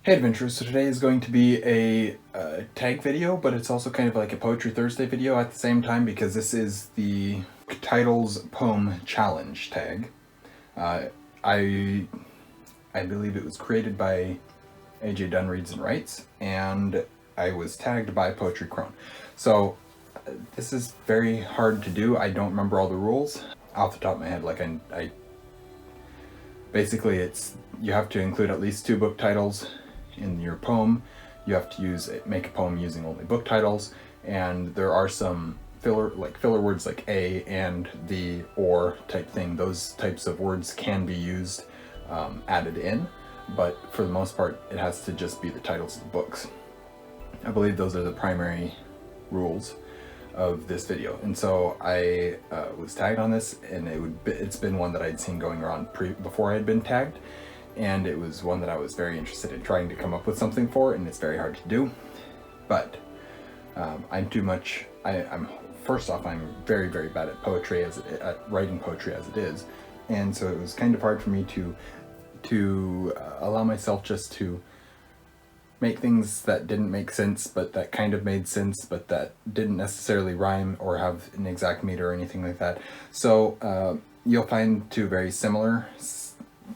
Hey adventurers, so today is going to be a tag video, but it's also kind of like a Poetry Thursday video at the same time because this is the Titles Poem Challenge tag. I believe it was created by AJ Dunn Reads and Writes, and I was tagged by Poetry Crone. So this is very hard to do. I don't remember all the rules off the top of my head. Like I basically you have to include at least 2 book titles in your poem. You have to make a poem using only book titles, and there are some filler words like a and the or type thing. Those types of words can be used added in, but for the most part it has to just be the titles of the books. I believe those are the primary rules of this video, and so I was tagged on this, and it's been one that I'd seen going around before I had been tagged, and it was one that I was very interested in trying to come up with something for, and it's very hard to do. But first off, I'm very, very bad at poetry at writing poetry as it is, and so it was kind of hard for me to allow myself just to make things that didn't make sense, but that kind of made sense, but that didn't necessarily rhyme or have an exact meter or anything like that. So you'll find 2 very similar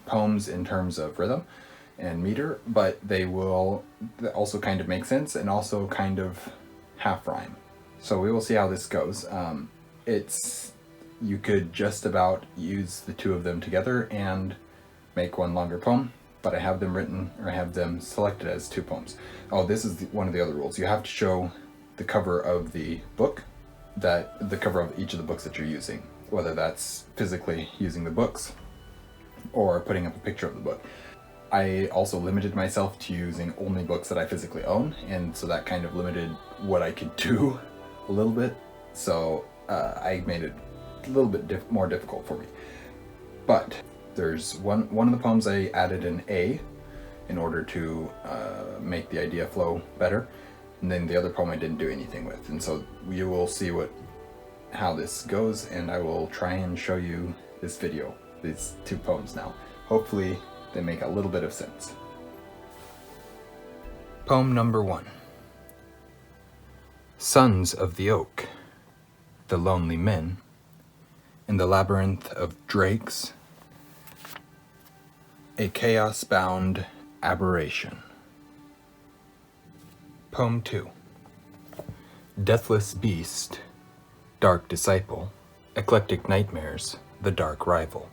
poems in terms of rhythm and meter, but they will also kind of make sense and also kind of half rhyme. So we will see how this goes. You could just about use the 2 of them together and make one longer poem, but I have them written, or I have them selected as 2 poems. Oh, this is one of the other rules. You have to show the cover of the book, the cover of each of the books that you're using, whether that's physically using the books or putting up a picture of the book. I also limited myself to using only books that I physically own, and so that kind of limited what I could do a little bit. So I made it a little bit more difficult for me. But there's one of the poems I added an A in order to make the idea flow better, and then the other poem I didn't do anything with. And so you will see how this goes, and I will try and show you this video, these 2 poems now. Hopefully they make a little bit of sense. Poem number 1. Sons of the Oak, the lonely men, in the labyrinth of drakes, a chaosbound aberration. Poem 2. Deathless beast, dark disciple, eclectic nightmares, the dark rival.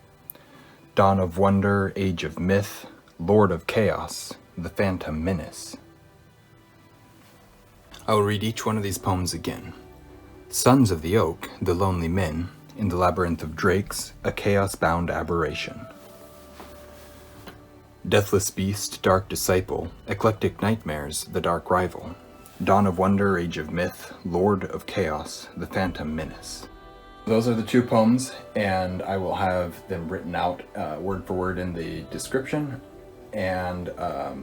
Dawn of wonder, age of myth, lord of chaos, the phantom menace. I will read each one of these poems again. Sons of the Oak, the lonely men, in the labyrinth of drakes, a chaos-bound aberration. Deathless beast, dark disciple, eclectic nightmares, the dark rival. Dawn of wonder, age of myth, lord of chaos, the phantom menace. Those are the 2 poems, and I will have them written out word for word in the description, and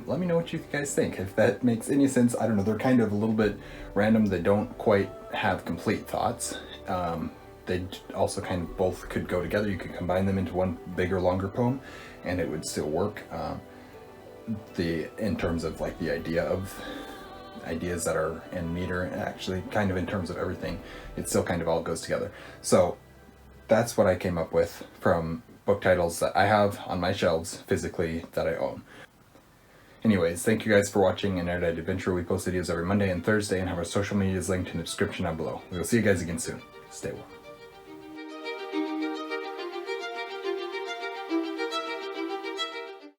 let me know what you guys think. If that makes any sense, I don't know, they're kind of a little bit random. They don't quite have complete thoughts. They also kind of both could go together. You could combine them into one bigger, longer poem, and it would still work. In terms of like the ideas that are in meter, and actually kind of in terms of everything, it still kind of all goes together. So that's what I came up with from book titles that I have on my shelves physically that I own. Anyways, thank you guys for watching an Erudite Adventure. We post videos every Monday and Thursday, and have our social medias linked in the description down below. We will see you guys again soon. Stay well.